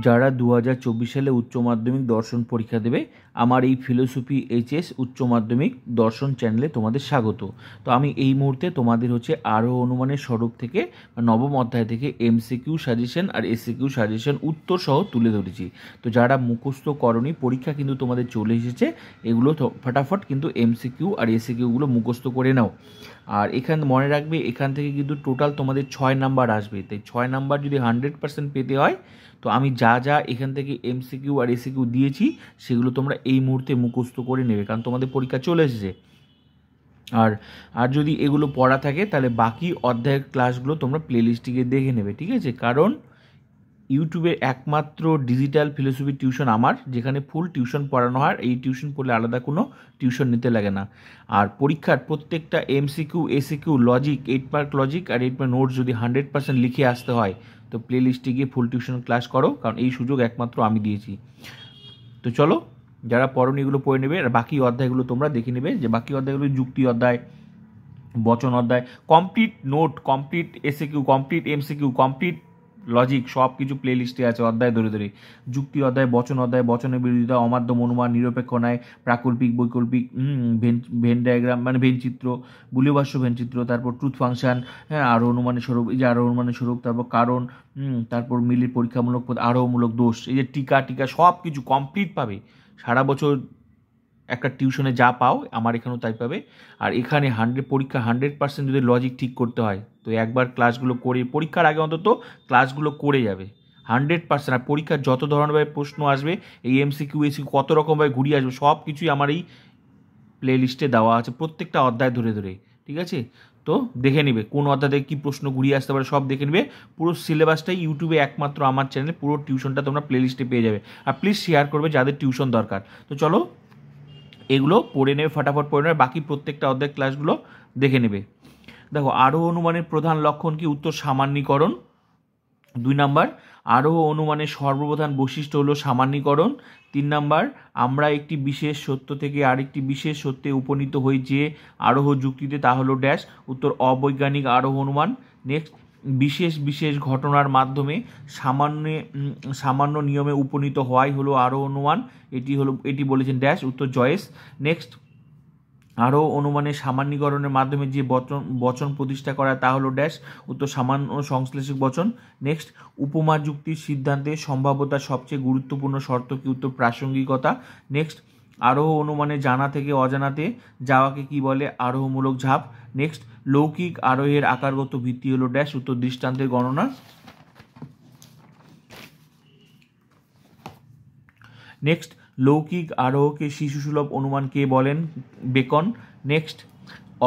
যারা 2024 সালে উচ্চ মাধ্যমিক দর্শন পরীক্ষা দেবে, আমার এই ফিলোসফি এইচএস উচ্চ মাধ্যমিক দর্শন চ্যানেলে তোমাদের স্বাগত। তো আমি এই মুহূর্তে তোমাদের আরও অনুমানের স্বরূপ থেকে নবম অধ্যায় থেকে এমসিকিউ সাজেশন আর এসিকিউ সাজেশন উত্তর সহ তুলে ধরেছি। তো যারা মুখস্থ করনি, পরীক্ষা কিন্তু তোমাদের চলে এসেছে, এগুলো ফটাফট কিন্তু এমসিকিউ আর এসিকিউগুলো মুখস্থ করে নাও। আর এখানে মনে রাখবে, এখান থেকে কিন্তু টোটাল তোমাদের 6 নাম্বার আসবে। তাই 6 নাম্বার যদি 100% পেতে হয়, তো আমি যা যা এখান থেকে এমসিকিউ আর এসিকিউ দিয়েছি সেগুলো তোমরা এই মুহূর্তে মুখস্থ করে নেবে, কারণ তোমাদের পরীক্ষা চলে এসেছে। আর যদি এগুলো পড়া থাকে তাহলে বাকি অধ্যায়ের ক্লাসগুলো তোমরা প্লেলিস্টে দেখে নেবে, ঠিক আছে? কারণ ইউটিউবে একমাত্র ডিজিটাল ফিলোসফি টিউশন আমার, যেখানে ফুল টিউশন পড়ানো হয়। এই টিউশন পড়লে আলাদা কোনো টিউশন নিতে লাগে না। আর পরীক্ষার প্রত্যেকটা এমসিকিউ এসিকিউ লজিক 8 মার্ক লজিক আর 8 মার্ক নোটস যদি 100% লিখে আসতে হয়, তো প্লে লিস্টে গিয়ে ফুল টিউশন ক্লাস করো, কারণ এই সুযোগ একমাত্র আমি দিয়েছি। তো চলো, যারা পড়নি এগুলো পড়ে নেবে, আর বাকি অধ্যায়গুলো তোমরা দেখে নেবে। যে বাকি অধ্যায়গুলো যুক্তি অধ্যায়, বচন অধ্যায়, complete note, complete SCQ, complete MCQ, complete logic, সব কিছু প্লে লিস্টে আছে অধ্যায় ধরে ধরে। যুক্তি অধ্যায়, বচনের বিরোধিতা, অমাধ্যম অনুমান, নিরপেক্ষ ন্যায়, প্রাকল্পিক বৈকল্পিক, ভেন ডায়াগ্রাম মানে ভেন চিত্র, বুলীয় ভাষ্য ভেন চিত্র, তারপর ট্রুথ ফাংশন, হ্যাঁ, আরও অনুমানের স্বরূপ, এই যে আরও অনুমানের স্বরূপ, তারপর কারণ, তারপর মিলের পরীক্ষামূলক পদ, আরোহমূলক দোষ, এই যে টিকা সব কিছু কমপ্লিট পাবে। সারা বছর একটা টিউশনে যা পাও আমার এখানেও তাই পাবে। আর এখানে 100% যদি লজিক ঠিক করতে হয়, তো একবার ক্লাসগুলো করে, পরীক্ষার আগে অন্তত ক্লাসগুলো করে যাবে 100%। আর পরীক্ষার যত ধরনের প্রশ্ন আসবে, এই এমসিকিউ এসিকিউ কত রকমভাবে ঘুরিয়ে আসবে, সব কিছুই আমার এই প্লে লিস্টে দেওয়া আছে, প্রত্যেকটা অধ্যায় ধরে ধরে, ঠিক আছে? তো দেখে নিবে কোন অধ্যায় থেকে কী প্রশ্ন ঘুরিয়ে আসতে পারে, সব দেখে নিবে। পুরো সিলেবাসটাই ইউটিউবে একমাত্র আমার চ্যানেলে, পুরো টিউশনটা তোমরা প্লে লিস্টে পেয়ে যাবে। আর প্লিজ শেয়ার করবে যাদের টিউশন দরকার। তো চলো, এগুলো পড়ে নেবে, ফটাফট পড়ে নেবে, বাকি প্রত্যেকটা অধ্যায় ক্লাসগুলো দেখে নেবে। দেখো, আরোহ অনুমানের প্রধান লক্ষণ কি? উত্তর সামান্যীকরণ। 2 নাম্বার, আরোহ অনুমানের সর্বপ্রধান বৈশিষ্ট্য হলো সামান্যীকরণ। 3 নাম্বার, আমরা একটি বিশেষ সত্য থেকে আরেকটি বিশেষ সত্যে উপনীত হই যে আরোহ যুক্তিতে, তা হলো ড্যাশ। উত্তর অবৈজ্ঞানিক আরোহ অনুমান। নেক্সট, বিশেষ ঘটনার মাধ্যমে সামান্য নিয়মে উপনীত হওয়াই হলো আরোহ অনুমান, এটি বলেছেন ড্যাশ। উত্তর জয়েস। নেক্সট, আরও অনুমানের সামান্যীকরণের মাধ্যমে যে বচন প্রতিষ্ঠা করা, তা হলো ড্যাশ। উত্তর সামান্য সংশ্লেষিক বচন। নেক্সট, উপমা যুক্তির সিদ্ধান্তে সম্ভাব্যতার সবচেয়ে গুরুত্বপূর্ণ শর্ত কি? উত্তর প্রাসঙ্গিকতা। নেক্সট, আরোহ অনুমানে জানা থেকে অজানাতে যাওয়াকে কি বলে? আরোহমূলক ঝাঁপ। নেক্সট, লৌকিক আরোহের আকারগত ভিত্তি হলো ড্যাশ। উত্তর দৃষ্টান্তের গণনা। নেক্সট, লৌকিক আরোহকে শিশুসুলভ অনুমান কে বলেন? বেকন। নেক্সট,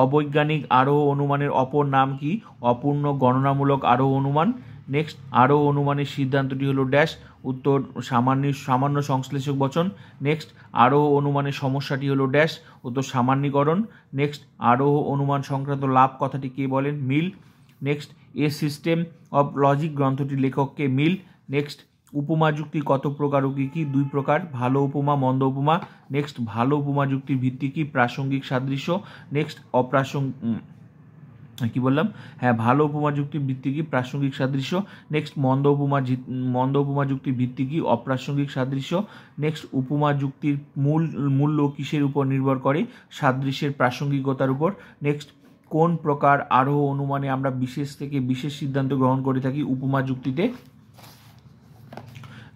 অবৈজ্ঞানিক আরোহ অনুমানের অপর নাম কি? অপূর্ণ গণনামূলক আরোহ অনুমান। নেক্সট, আরোহ অনুমানের সিদ্ধান্তটি হলো ড্যাশ। উত্তর সামান্য সংশ্লেষক বচন। নেক্সট, আরোহ অনুমানের সমস্যাটি হলো ড্যাশ। উত্তর সামান্যীকরণ। নেক্সট, আরোহ অনুমান সংক্রান্ত লাভ কথাটি কে বলেন? Mill. Next, a system of logic গ্রন্থটির লেখককে? মিল। নেক্সট, উপমা যুক্তি কত প্রকার ও কী কী? 2 প্রকার, ভালো উপমা, মন্দ উপমা। নেক্সট, ভালো উপমা যুক্তির ভিত্তি কি? প্রাসঙ্গিক সাদৃশ্য। নেক্সট, ভালো উপমা যুক্তির ভিত্তি কি? প্রাসঙ্গিক সাদৃশ্য। নেক্সট, মন্দ উপমা যুক্তির ভিত্তি কি? অপ্রাসঙ্গিক সাদৃশ্য। নেক্সট, উপমা যুক্তির মূল্য কিসের উপর নির্ভর করে? সাদৃশ্যের প্রাসঙ্গিকতার উপর। নেক্সট, কোন প্রকার আরোহ অনুমানে আমরা বিশেষ থেকে বিশেষ সিদ্ধান্ত গ্রহণ করে থাকি? উপমা যুক্তিতে।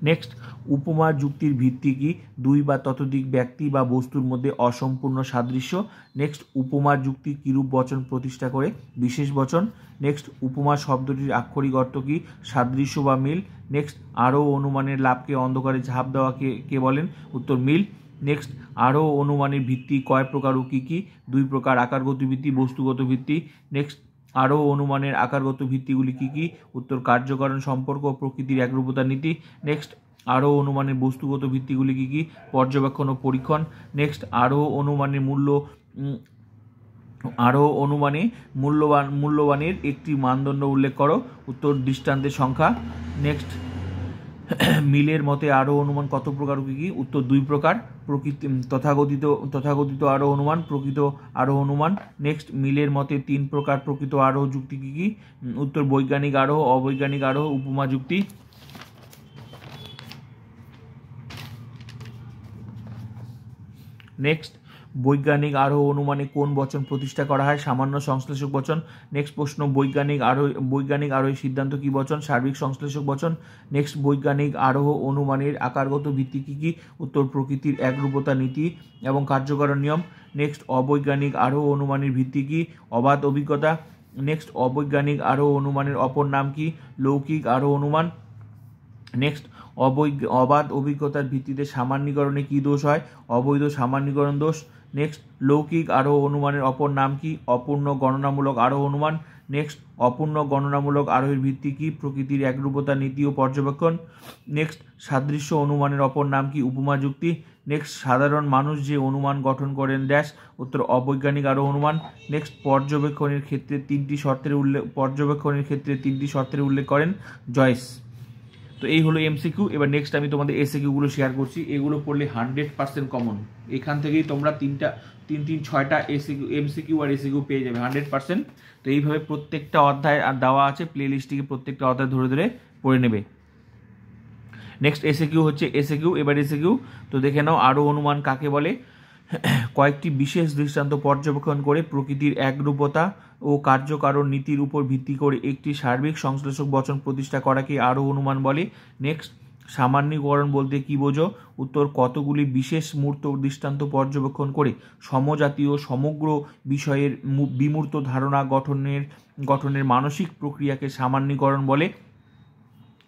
নেক্সট, উপমা যুক্তির ভিত্তি কি? 2 বা ততোধিক ব্যক্তি বা বস্তুর মধ্যে অসম্পূর্ণ সাদৃশ্য। নেক্সট, উপমা যুক্তি কিরূপ বচন প্রতিষ্ঠা করে? বিশেষ বচন। নেক্সট, উপমা শব্দটির আক্ষরিক অর্থ কি? সাদৃশ্য বা মিল। নেক্সট, আরোহ অনুমানের লাভকে অন্ধকারে ঝাঁপ দেওয়া কে বলেন? উত্তর মিল। নেক্সট, আরোহ অনুমানের ভিত্তি কয় প্রকার ও কী কী? 2 প্রকার, আকারগত ভিত্তি, বস্তুগত ভিত্তি। নেক্সট, আরোহ অনুমানের আকারগত ভিত্তিগুলি কী কী? উত্তর কার্যকারণ সম্পর্ক ও প্রকৃতির একরূপতা নীতি। নেক্সট, আরোহ অনুমানের বস্তুগত ভিত্তিগুলি কী কী? পর্যবেক্ষণ ও পরীক্ষণ। নেক্সট, আরোহ অনুমানে মূল্যবানের একটি মানদণ্ড উল্লেখ করো। উত্তর দৃষ্টান্তের সংখ্যা। নেক্সট, মিলের মতে আরোহ অনুমান কত প্রকার কী কী? উত্তর 2 প্রকার, তথাকথিত আরোহ অনুমান, প্রকৃত আরোহ অনুমান। নেক্সট, মিলের মতে 3 প্রকার প্রকৃত আরোহ যুক্তি কী কী? উত্তর বৈজ্ঞানিক আরোহ, অবৈজ্ঞানিক আরোহ, উপমা যুক্তি। নেক্সট, বৈজ্ঞানিক আরোহ অনুমানে কোন বচন প্রতিষ্ঠা করা হয়? সামান্য সংশ্লেষক বচন। নেক্সট প্রশ্ন, বৈজ্ঞানিক আরোহের সিদ্ধান্ত কি বচন? সার্বিক সংশ্লেষক বচন। নেক্সট, বৈজ্ঞানিক আরোহ অনুমানের আকারগত ভিত্তি কি কি? উত্তর, প্রকৃতির একরূপতা নীতি এবং কার্যকরণ নিয়ম। নেক্সট, অবৈজ্ঞানিক আরোহ অনুমানের ভিত্তি কি? অবাধ অভিজ্ঞতা। নেক্সট, অবৈজ্ঞানিক আরোহ অনুমানের অপর নাম কি? লৌকিক আরোহ অনুমান। নেক্সট, অবাধ অভিজ্ঞতার ভিত্তিতে সামান্যীকরণে কি দোষ হয়? অবৈধ সামান্যীকরণ দোষ। নেক্সট, লৌকিক আরোহ অনুমানের অপর নাম কি? অপূর্ণ গণনামূলক আরোহ অনুমান। নেক্সট, অপূর্ণ গণনামূলক আরোহের ভিত্তি কি? প্রকৃতির একরূপতা নীতি ও পর্যবেক্ষণ। নেক্সট, সাদৃশ্য অনুমানের অপর নাম কি? উপমা যুক্তি। নেক্সট, সাধারণ মানুষ যে অনুমান গঠন করেন ড্যাশ। উত্তর, অবৈজ্ঞানিক আরোহ অনুমান। নেক্সট, পর্যবেক্ষণের ক্ষেত্রে তিনটি শর্তের উল্লেখ করেন জয়েস। তো এই হলো এমসিকিউ। এবার নেক্সট আমি তোমাদের এসিকিউগুলো শেয়ার করছি। এগুলো পড়লে 100% কমন। এখান থেকেই তোমরা ছয়টা এমসিকিউ আর এসিকিউ পেয়ে যাবে 100%। তো এইভাবে প্রত্যেকটা অধ্যায় আর দেওয়া আছে, প্লে লিস্টটিকে প্রত্যেকটা অধ্যায় ধরে ধরে পড়ে নেবে। নেক্সট এসিকিউ হচ্ছে এবার এসিকিউ। তো দেখে নাও, আরোহ অনুমান কাকে বলে? কয়েকটি বিশেষ দৃষ্টান্ত পর্যবেক্ষণ করে প্রকৃতির একরূপতা ও কার্যকারণ নীতির উপর ভিত্তি করে একটি সার্বিক সংশ্লেষক বচন প্রতিষ্ঠা করাকে আরোহ অনুমান বলে। নেক্সট, সামান্যীকরণ বলতে কি বোঝো? উত্তর, কতগুলি বিশেষ মূর্ত দৃষ্টান্ত পর্যবেক্ষণ করে সমজাতীয় সমগ্র বিষয়ের বিমূর্ত ধারণা গঠনের মানসিক প্রক্রিয়াকে সামান্যীকরণ বলে।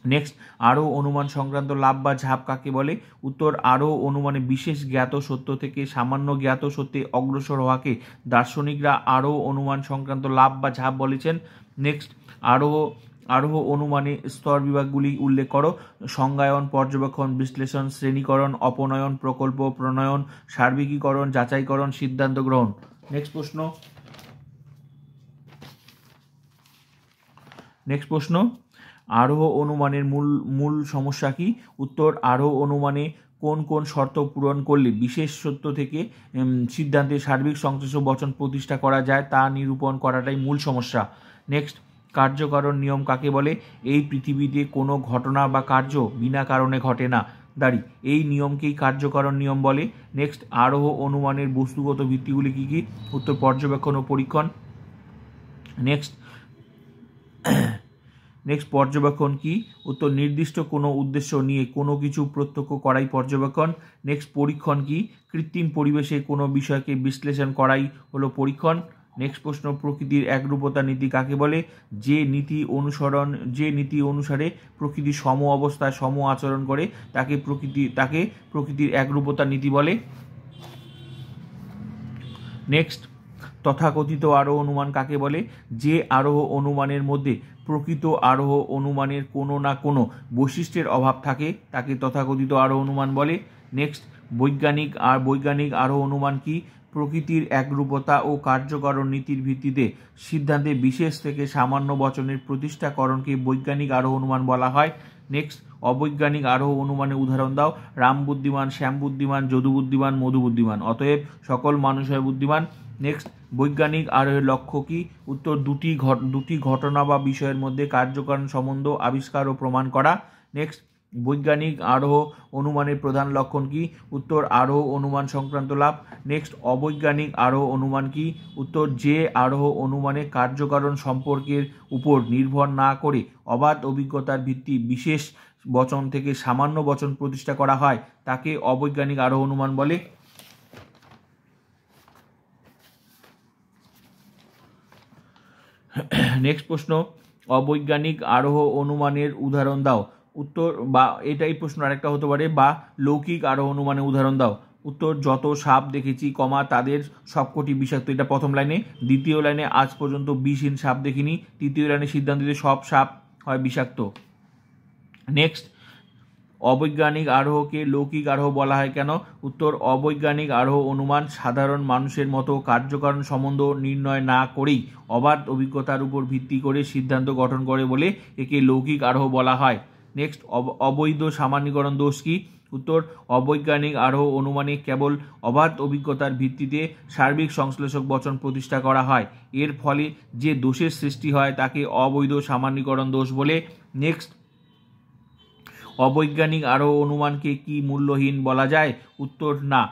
নেক্সট, আরোহ অনুমান সংক্রান্ত লাভ বা ঝাঁপ কাকে বলে? উত্তর, আরোহ অনুমানে বিশেষ জ্ঞাত সত্য থেকে সামান্য জ্ঞাত সত্যে অগ্রসর হওয়াকে দার্শনিকরা আরোহ অনুমান সংক্রান্ত লাভ বা ঝাঁপ বলেছেন। নেক্সট, আরোহ অনুমানে স্তর বিভাগগুলি উল্লেখ করো। সংজ্ঞায়ন, পর্যবেক্ষণ, বিশ্লেষণ, শ্রেণীকরণ, অপনয়ন, প্রকল্প প্রণয়ন, সার্বিকীকরণ, যাচাইকরণ, সিদ্ধান্ত গ্রহণ। নেক্সট প্রশ্ন, আরোহ অনুমানের মূল সমস্যা কি? উত্তর, আরোহ অনুমানে কোন কোন শর্ত পূরণ করলে বিশেষ সত্য থেকে সিদ্ধান্তে সার্বিক সংশ্লেষক বচন প্রতিষ্ঠা করা যায় তা নিরূপণ করাটাই মূল সমস্যা। নেক্সট, কার্যকারণ নিয়ম কাকে বলে? এই পৃথিবীতে কোনো ঘটনা বা কার্য বিনা কারণে ঘটে না, এই নিয়মকেই কার্যকারণ নিয়ম বলে। নেক্সট, আরোহ অনুমানের বস্তুগত ভিত্তিগুলি কি কি? উত্তর, পর্যবেক্ষণ ও পরীক্ষণ। নেক্সট, পর্যবেক্ষণ কি? উত্তর, নির্দিষ্ট কোনো উদ্দেশ্য নিয়ে কোনো কিছু প্রত্যক্ষ করাই পর্যবেক্ষণ। নেক্সট, পরীক্ষণ কি? কৃত্রিম পরিবেশে কোনো বিষয়কে বিশ্লেষণ করাই হলো পরীক্ষণ। নেক্সট প্রশ্ন, প্রকৃতির একরূপতা নীতি কাকে বলে? যে নীতি অনুসারে প্রকৃতি সম অবস্থায় সম আচরণ করে তাকে প্রকৃতির একরূপতা নীতি বলে। নেক্সট, তথাকথিত আরোহ অনুমান কাকে বলে? যে আরোহ অনুমানের মধ্যে প্রকৃত আরোহ অনুমানের কোনো না কোনো বৈশিষ্ট্যের অভাব থাকে তাকে তথাকথিত আরোহ অনুমান বলে। নেক্সট, বৈজ্ঞানিক আরোহ অনুমান কি? প্রকৃতির একরূপতা ও কার্যকারণ নীতির ভিত্তিতে সিদ্ধান্তে বিশেষ থেকে সামান্য বচনের প্রতিষ্ঠাকরণকে বৈজ্ঞানিক আরোহ অনুমান বলা হয়। নেক্সট, অবৈজ্ঞানিক আরোহ অনুমানের উদাহরণ দাও। রাম বুদ্ধিমান, শ্যাম বুদ্ধিমান, যদু বুদ্ধিমান, মধু বুদ্ধিমান, অতএব সকল মানুষ হয় বুদ্ধিমান। নেক্সট, বৈজ্ঞানিক আরোহের লক্ষ্য কি? উত্তর, দুটি ঘটনা বা বিষয়ের মধ্যে কার্যকারণ সম্বন্ধ আবিষ্কার ও প্রমাণ করা। নেক্সট, বৈজ্ঞানিক আরোহ অনুমানের প্রধান লক্ষণ কি? উত্তর, আরোহ অনুমান সংক্রান্ত লাভ। নেক্সট, অবৈজ্ঞানিক আরোহ অনুমান কি? উত্তর, যে আরোহ অনুমানে কার্যকারণ সম্পর্কের উপর নির্ভর না করে অবাধ অভিজ্ঞতার ভিত্তি বিশেষ বচন থেকে সামান্য বচন প্রতিষ্ঠা করা হয় তাকে অবৈজ্ঞানিক আরোহ অনুমান বলে। নেক্সট প্রশ্ন, অবৈজ্ঞানিক আরোহ অনুমানের উদাহরণ দাও। উত্তর, বা এটাই প্রশ্ন আরেকটা হতে পারে, বা লৌকিক আরোহ অনুমানের উদাহরণ দাও। উত্তর, যত সাপ দেখেছি তাদের সবকটি বিষাক্ত, এটা প্রথম লাইনে। দ্বিতীয় লাইনে, আজ পর্যন্ত বিষহীন সাপ দেখিনি। তৃতীয় লাইনে, সিদ্ধান্ত দিতে সব সাপ হয় বিষাক্ত। নেক্সট, অবৈজ্ঞানিক আরোহকে লৌকিক আরোহ বলা হয় কেন? উত্তর, অবৈজ্ঞানিক আরোহ অনুমান সাধারণ মানুষের মতো কার্যকারণ সম্বন্ধ নির্ণয় না করেই অবাধ অভিজ্ঞতার উপর ভিত্তি করে সিদ্ধান্ত গঠন করে বলে একে লৌকিক আরোহ বলা হয়। নেক্সট, অবৈধ সামান্যীকরণ দোষ কি? উত্তর, অবৈজ্ঞানিক আরোহ অনুমানে কেবল অবাধ অভিজ্ঞতার ভিত্তিতে সার্বিক সংশ্লেষক বচন প্রতিষ্ঠা করা হয়, এর ফলে যে দোষের সৃষ্টি হয় তাকে অবৈধ সামান্যীকরণ দোষ বলে। নেক্সট, অবৈজ্ঞানিক আরোহ অনুমানকে কি মূল্যহীন বলা যায়? উত্তর, না,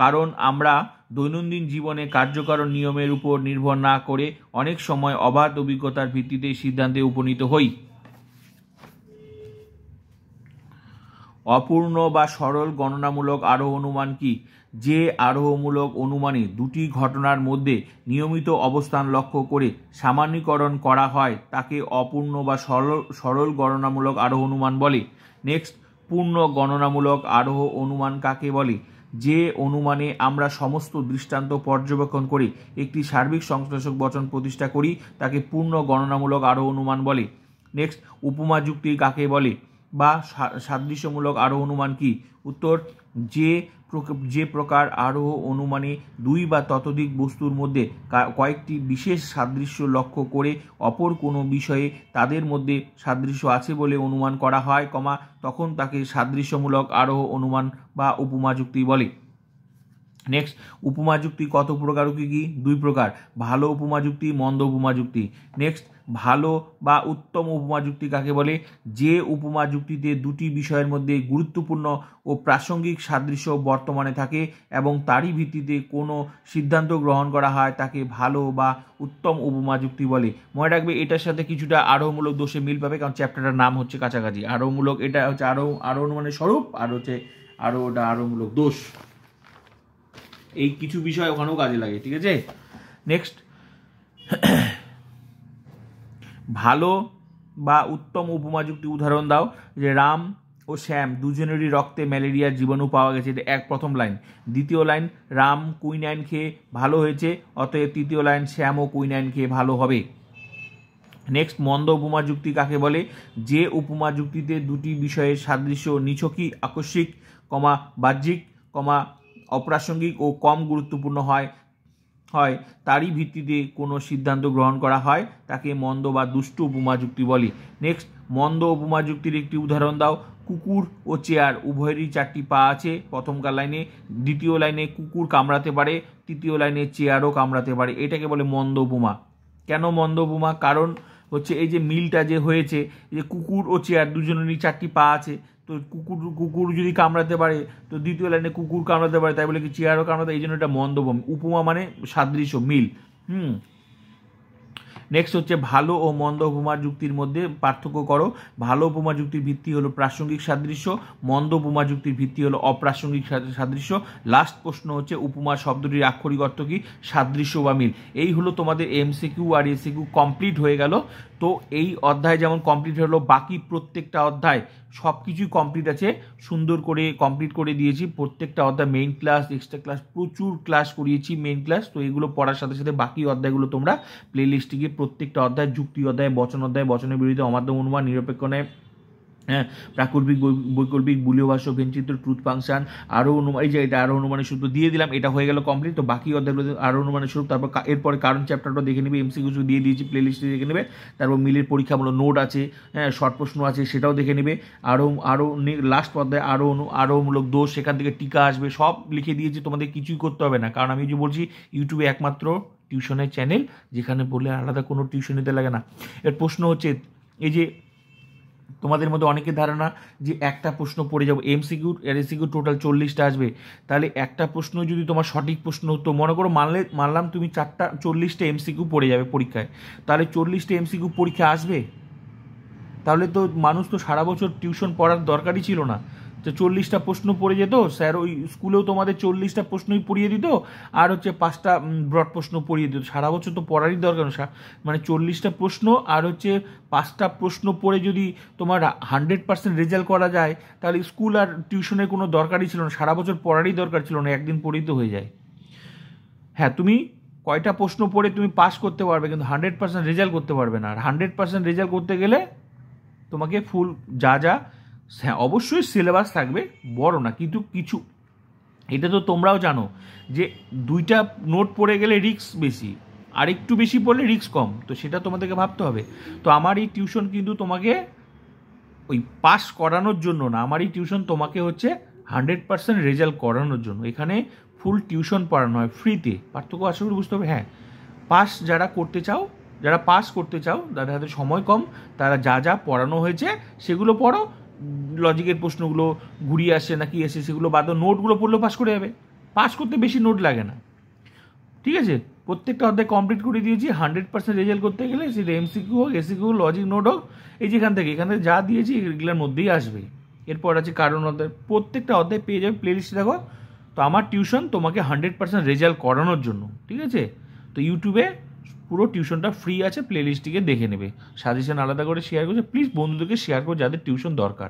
কারণ আমরা দৈনন্দিন জীবনে কার্যকর নিয়মের উপর নির্ভর না করে অনেক সময় অবাধ অভিজ্ঞতার ভিত্তিতে সিদ্ধান্তে উপনীত হই। অপূর্ণ বা সরল গণনামূলক আরোহ অনুমান কি? যে আরোহমূলক অনুমানে দুটি ঘটনার মধ্যে নিয়মিত অবস্থান লক্ষ্য করে সামান্যীকরণ করা হয় তাকে অপূর্ণ বা সরল গণনামূলক আরোহ অনুমান বলে। নেক্সট, পূর্ণ গণনামূলক আরোহ অনুমান কাকে বলে? যে অনুমানে আমরা সমস্ত দৃষ্টান্ত পর্যবেক্ষণ করে একটি সার্বিক সংশ্লেষক বচন প্রতিষ্ঠা করি তাকে পূর্ণ গণনামূলক আরোহ অনুমান বলে। নেক্সট, উপমা যুক্তি কাকে বলে বা সাদৃশ্যমূলক আরোহ অনুমান কি? উত্তর, যে প্রকার আরোহ অনুমানে দুই বা ততোধিক বস্তুর মধ্যে কয়েকটি বিশেষ সাদৃশ্য লক্ষ্য করে অপর কোনো বিষয়ে তাদের মধ্যে সাদৃশ্য আছে বলে অনুমান করা হয়, তখন তাকে সাদৃশ্যমূলক আরোহ অনুমান বা উপমা যুক্তি বলে। নেক্সট, উপমা যুক্তি কত প্রকার কি কি? দুই প্রকার, ভালো উপমা যুক্তি, মন্দ উপমা যুক্তি। নেক্সট, ভালো বা উত্তম উপমা যুক্তি কাকে বলে? যে উপমা যুক্তিতে দুটি বিষয়ের মধ্যে গুরুত্বপূর্ণ ও প্রাসঙ্গিক সাদৃশ্য বর্তমানে থাকে এবং তারই ভিত্তিতে কোনো সিদ্ধান্ত গ্রহণ করা হয় তাকে ভালো বা উত্তম উপমা যুক্তি বলে। মনে রাখবে এটার সাথে কিছুটা আরোহমূলক দোষে মিল পাবে, কারণ চ্যাপ্টারটার নাম হচ্ছে কাছাকাছি। আরোহমূলক, এটা হচ্ছে আরোহ অনুমানের স্বরূপ, আর হচ্ছে আরোহমূলক দোষ। এই কিছু বিষয় ওখানেও কাজে লাগে, ঠিক আছে। নেক্সট, ভালো বা উত্তম উপমা যুক্তি উদাহরণ দাও। যে রাম ও শ্যাম দুজনেরই রক্তে ম্যালেরিয়ার জীবাণু পাওয়া গেছে, এটা এক প্রথম লাইন। দ্বিতীয় লাইন, রাম কুইনাইন খেয়ে ভালো হয়েছে, অতএব তৃতীয় লাইন, শ্যামও কুইনাইন খেয়ে ভালো হবে। নেক্সট, মন্দ উপমা যুক্তি কাকে বলে? যে উপমা যুক্তিতে দুটি বিষয়ের সাদৃশ্য নিছকই আকস্মিক, বাহ্যিক, অপ্রাসঙ্গিক ও কম গুরুত্বপূর্ণ হয় তারই ভিত্তিতে কোনো সিদ্ধান্ত গ্রহণ করা হয় তাকে মন্দ বা দুষ্ট উপমা যুক্তি বলে। নেক্সট, মন্দ উপমা যুক্তির একটি উদাহরণ দাও। কুকুর ও চেয়ার উভয়েরই চারটি পা আছে, প্রথমকার লাইনে। দ্বিতীয় লাইনে কুকুর কামড়াতে পারে, তৃতীয় লাইনে চেয়ারও কামড়াতে পারে, এটাকে বলে মন্দ উপমা। কেন মন্দ উপমা? কারণ হচ্ছে এই যে মিলটা যে হয়েছে, যে কুকুর ও চেয়ার দুজনেরই চারটি পা আছে, তো কুকুর যদি কামড়াতে পারে তো দ্বিতীয় লাইনে কুকুর কামড়াতে পারে, তাই বলে কি চেয়ারও কামড়াতে? এই জন্য এটা মন্দ উপমা, মানে সাদৃশ্য, মিল। নেক্সট হচ্ছে ভালো ও মন্দ উপমা যুক্তির মধ্যে পার্থক্য করো। ভালো উপমা যুক্তির ভিত্তি হলো প্রাসঙ্গিক সাদৃশ্য, মন্দ উপমা যুক্তির ভিত্তি হলো অপ্রাসঙ্গিক সাদৃশ্য। লাস্ট প্রশ্ন হচ্ছে উপমা শব্দটির আক্ষরিক অর্থ কি? সাদৃশ্য বা মিল। এই হলো তোমাদের এমসিকিউ আর এসিকিউ কমপ্লিট হয়ে গেল। তো এই অধ্যায় যেমন কমপ্লিট হলো, বাকি প্রত্যেকটা অধ্যায় সব কিছুই কমপ্লিট আছে, সুন্দর করে কমপ্লিট করে দিয়েছি। প্রত্যেকটা অধ্যায় মেইন ক্লাস, এক্সট্রা ক্লাস, প্রচুর ক্লাস করিয়েছি মেইন ক্লাস। তো এগুলো পড়ার সাথে সাথে বাকি অধ্যায়গুলো তোমরা প্লে লিস্টে গিয়ে প্রত্যেকটা অধ্যায়, যুক্তি অধ্যায়, বচনের বিরুদ্ধে অমাধ্যম অনুমান, নিরপেক্ষ ন্যায়, প্রাকল্পিক বৈকল্পিক, বুলীয় ভাষ্য, ভেনচিত্র, ট্রুথ ফাংশন, আরও অনুমান, এই যে এটা আরও অনুমানের সূত্র দিয়ে দিলাম, এটা হয়ে গেল কমপ্লিট। তো বাকি অধ্যায়গুলো আরও অনুমানের সূত্র, তারপর এরপরে কারণ চ্যাপ্টারটা দেখে নেবে, এমসিকিউ দিয়ে দিয়েছি প্লে লিস্টে দেখে নেবে। তারপর মিলের পরীক্ষামূলক নোট আছে, শর্ট প্রশ্ন আছে, সেটাও দেখে নেবে। আরও লাস্ট অধ্যায় আরোহমূলক দোষ, সেখান থেকে টিকা আসবে, সব লিখে দিয়েছি, তোমাদের কিছুই করতে হবে না। কারণ আমি যে বলছি, ইউটিউবে একমাত্র টিউশনের চ্যানেল যেখানে বললে আলাদা কোনো টিউশন নিতে লাগে না। এর প্রশ্ন হচ্ছে, এই যে তোমাদের মধ্যে অনেকের ধারণা যে একটা প্রশ্ন পড়ে যাবো, এমসিকিউ আর এসিকিউ টোটাল 40টা আসবে, তাহলে একটা প্রশ্ন যদি তোমার সঠিক প্রশ্ন হতো, মনে করো মানলাম তুমি 40টা এমসিকিউ পড়ে যাবে পরীক্ষায়, তাহলে 40টা এমসিকিউ পরীক্ষা আসবে? তাহলে তো মানুষ তো সারা বছর টিউশন পড়ার দরকারই ছিল না। তো 40টা প্রশ্ন পড়ে যেত, স্যার ওই স্কুলেও তোমাদের 40টা প্রশ্নই পড়িয়ে দিত, আর হচ্ছে 5টা ব্রড প্রশ্ন পড়িয়ে দিত। সারা বছর তো পড়ারই দরকার, মানে 40টা প্রশ্ন আর হচ্ছে 5টা প্রশ্ন পড়ে যদি তোমার 100% রেজাল্ট করা যায়, তাহলে স্কুল আর টিউশনের কোনো দরকারই ছিল না, সারা বছর পড়ারই দরকার ছিল না, একদিন পড়েই তো হয়ে যায়। হ্যাঁ, তুমি কয়টা প্রশ্ন পড়ে তুমি পাস করতে পারবে, কিন্তু 100% রেজাল্ট করতে পারবে না। আর 100% রেজাল্ট করতে গেলে তোমাকে ফুল হ্যাঁ অবশ্যই সিলেবাস থাকবে, বড় না, কিন্তু কিছু, এটা তো তোমরাও জানো যে 2টা নোট পড়ে গেলে রিস্ক বেশি, আর একটু বেশি পড়লে রিস্ক কম, তো সেটা তোমাদেরকে ভাবতে হবে। তো আমার এই টিউশন কিন্তু তোমাকে ওই পাস করানোর জন্য না, আমার এই টিউশন তোমাকে হচ্ছে 100% রেজাল্ট করানোর জন্য। এখানে ফুল টিউশন পড়ানো হয় ফ্রিতে। পার্থক্য আশা করি বুঝতে হবে। হ্যাঁ, যারা পাস করতে চাও, যাদের হাতে সময় কম, তারা যা পড়ানো হয়েছে সেগুলো পড়ো, লজিকের প্রশ্নগুলো ঘুরিয়ে আসছে নাকি এসে সেগুলো বাদ, নোটগুলো পড়লেও পাস করে যাবে। পাস করতে বেশি নোট লাগে না, ঠিক আছে। প্রত্যেকটা অধ্যায় কমপ্লিট করে দিয়েছি। 100% রেজাল্ট করতে গেলে সেটা এমসিকিউ হোক, এসিকিউ হোক, লজিক নোট হোক, এই যেখান থেকে এখানে যা দিয়েছি এগুলোর মধ্যেই আসবে। এরপর আছে কারণ অধ্যায়, প্রত্যেকটা অধ্যায় পেয়ে যাবে, প্লেলিস্টে দেখো। তো আমার টিউশন তোমাকে 100% রেজাল্ট করানোর জন্য, ঠিক আছে। তো ইউটিউবে পুরো টিউশনটা ফ্রি আছে, প্লেলিস্টটিকে দেখে নেবে। সাজেশন আলাদা করে শেয়ার করছে, প্লিজ বন্ধুদেরকে শেয়ার করো যাদের টিউশন দরকার।